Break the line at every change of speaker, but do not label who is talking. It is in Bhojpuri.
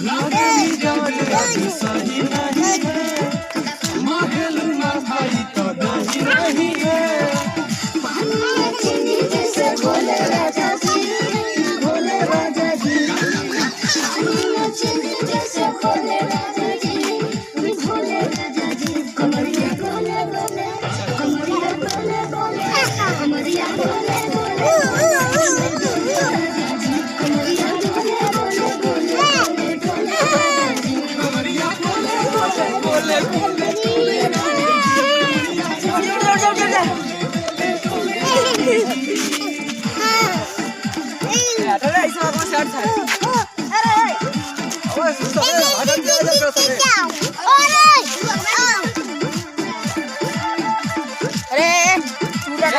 लागे मिजाज आज सही नहीं है, मांगलू ना भाई तो नहीं नहीं है।
भोले राजा जी, भोले राजा जी, जैसे भोले राजा जी, भोले राजा जी, कमरिया बोले बोले, कमरिया बोले बोले, कमरिया बोले बोले, कमरिया बोले बोले बोले,
कमरिया बोले बोले बोले
अरे पूरा